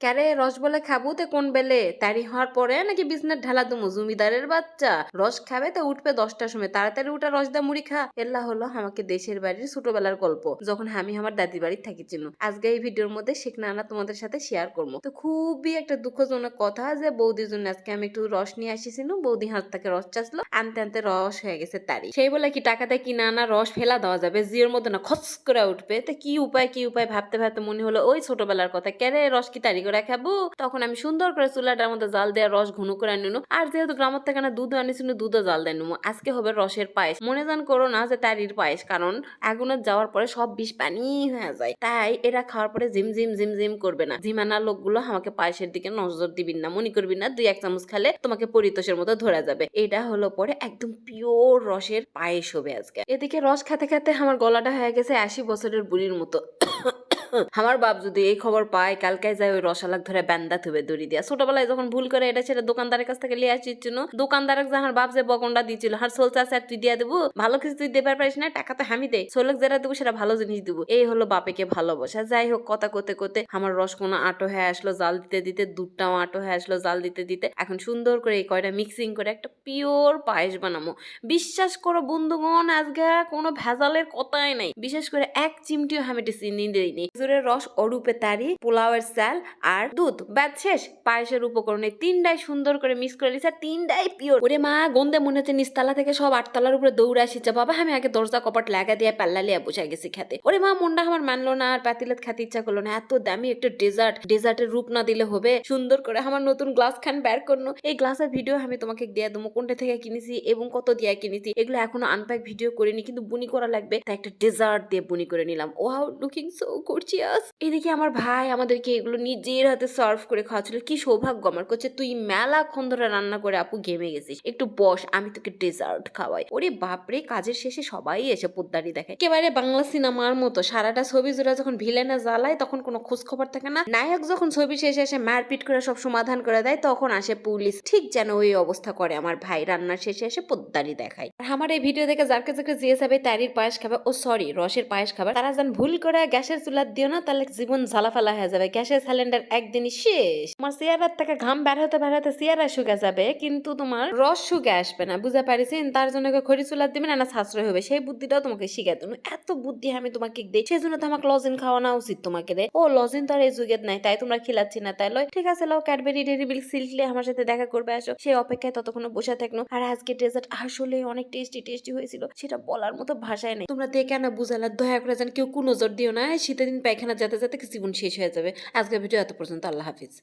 ক্যারে রস বলে খাবো তে কোন বেলে তারি হওয়ার পরে নাকি বিছনার ঢালা দুমু জমিদারের বাচ্চা রস খাবে তো উঠবে 10টার সময় তাড়াতাড়ি উঠা রস দা মুড়ি খা এল্লা হলো আমাকে দেশের বাড়ির ছোটবেলার গল্প যখন আমি আমার দাদির বাড়ি থাকিছিল। আজকে এই ভিডিওর মধ্যে শেখ নানা তোমাদের সাথে শেয়ার করবো। তো খুবই একটা দুঃখজনক কথা যে বৌদির জন্য আজকে আমি একটু রস নিয়ে আসিছিল, বৌদি হাত থেকে রস চাষলো, আনতে আনতে রস হয়ে গেছে তারি। সেই বলে কি টাকাতে কিনা আনা রস ফেলা দেওয়া যাবে? জিওর মধ্যে না খস করে উঠবে। তো কি উপায় ভাবতে ভাবতে মনে হলো ওই ছোটবেলার কথা, ক্যারে রস কি তারি করে খাবো। তখন আমি সুন্দর করে চুলাটার মধ্যে জাল দেওয়া রস ঘন করে নিনু, আর যেহেতু গ্রামের থেকে না দুধ আনিছিল দুধও জাল দেয় নিমু। আজকে হবে রসের পায়েস। মনে জান করো না যে তারির পায়েস, কারণ আগুনে যাওয়ার পরে সব বিষ পানি হয়ে যায়। তাই এটা খাওয়ার পরে জিম করবে না। জিমানা লোকগুলো আমাকে পায়েসের দিকে নজর দিবিন না, মনে করবি না 2-1 চামচ খেলে তোমাকে পরিতোষের মতো ধরা যাবে। এটা হলো পরে একদম পিওর রসের পায়েস হবে আজকে। এদিকে রস খেতে খেতে আমার গলাটা হয়ে গেছে 80 বছরের বুড়ির মতো। আমার বাপ যদি এই খবর পায় কালকে যায় ওই রসালাক ধরে ব্যান্দা থুবে দড়ি দিয়া। ছোটবেলায় যখন ভুল করে এটা ছেড়ে দোকানদারের কাছ থেকে লিয়ে আসছিল, দোকানদারক যাহার বাপ যে বকনটা দিছিল হার সোলচা স্যার তুই দিয়া দেবো, ভালো কিছু তুই দেবার পারিস না, টাকা তো আমি দেই, সোলক যেটা দেবো সেটা ভালো জিনিস দিব। এই হলো বাপেকে ভালোবাসা। যাই হোক, কথা কোতে কোতে আমার রস কোনো আটো হয়ে আসলো, জাল দিতে দিতে দুধটাও আটো হয়ে আসলো জাল দিতে দিতে। এখন সুন্দর করে এই কয়টা মিক্সিং করে একটা পিওর পায়েস বানাবো। বিশ্বাস করো বন্ধুগণ, আজকে কোনো ভেজালের কথাই নাই। বিশেষ করে 1 চিমটিও আমি চিনি দিইনি। খেজুরের রস, অরূপে তারি, পোলাওয়ের চাল আর দুধ, ব্যাস শেষ। পায়েসের উপকরণ এই 3টাই সুন্দর করে মিক্স করে নিছে, 3টাই পিওর। ওরে মা, গন্ধে মনে হচ্ছে নিচতলা থেকে সব 8তলার উপরে দৌড়ে আসিছে। বাবা আমি আগে দরজা কপাট লাগা দিয়ে পাল্লা লিয়া বসে গেছি খেতে। ওরে মা, মনটা আমার মানলো না আর পাতিলেত খাতে ইচ্ছা করলো না। এত দামি একটা ডেজার্টের রূপ না দিলে হবে। সুন্দর করে আমার নতুন গ্লাস খান বের করনো। এই গ্লাসের ভিডিও আমি তোমাকে দিয়ে দেবো, কোনটা থেকে কিনেছি এবং কত দিয়ে কিনেছি। এগুলো এখনো আনপ্যাক ভিডিও করিনি, কিন্তু বুনি করা লাগবে, তাই একটা ডেজার্ট দিয়ে বুনি করে নিলাম। Wow, looking so gorgeous. এদিকে আমার ভাই আমাদেরকে এগুলো নিজের হাতে সার্ভ করে খাওয়াচ্ছিল। কি সৌভাগ্য আমার, করছে তুই মেলাক্ষণ ধরে রান্না করে আপু ঘেমে গেছিস, একটু বস আমি তোকে ডেজার্ট খাওয়াই। ওরে বাপরে, কাজের শেষে সবাই এসে পোদ্দারি দেখায়। একেবারে বাংলা সিনেমার মতো সারাটা ছবি জোড়া যখন ভিলেনে জ্বালায় তখন কোনো খোঁজ খবর থাকে না, নায়ক যখন ছবি শেষে এসে মারপিট করে সব সমাধান করে দেয় তখন আসে পুলিশ। ঠিক যেন ওই অবস্থা করে আমার ভাই রান্নার শেষে এসে পোদ্দারি দেখায়। আর আমার এই ভিডিও দেখে যারকে যাকে জিজ্ঞেস হবে তারির পায়েস খাবে, ও সরি রসের পায়েস খাবে, তারা যেন ভুল করে গ্যাসের চুলার দিও না, তাহলে জীবন ঝালাফালা হয়ে যাবে। গ্যাসের সিলিন্ডার একদিনই শেষ। তোমার চেয়ারের থেকে ঘাম বের হতে চেয়ারা শুকে যাবে, কিন্তু তোমার রস শুকে আসবে না। বুঝতে পারিছেন? তার জন্য খড়ি চুলার দিবে না সাশ্রয় হবে, সেই বুদ্ধিটাও তোমাকে শিখাই দেবো। এত বুদ্ধি আমি তোমাকে দিই, সেই জন্য তো আমাকে লজিন খাওয়ানো উচিত তোমাকে রে। ও লজিন তো আর এই যুগের নাই, তাই তোমরা খিলাচ্ছি না, তাই লয়। ঠিক আছে, লও ক্যাডবেরি ডেরি মিল্ক সিল্কলে আমার সাথে দেখা করবে আসো। সেই অপেক্ষায় ততক্ষণ বসে থাকলো। আর আজকে ডেজার্ট আসলে অনেক টেস্টি হয়েছিল, সেটা বলার মতো ভাষায় নেই। তোমরা দেখে না বুঝালা, দয়া করে যেন কেউ কোনো নজর দিও না। শীতের দিন পায়খানা যেতে যেতে জীবন শেষ হয়ে যাবে। আজকের ভিডিও এত পর্যন্ত। আল্লাহ হাফিজ।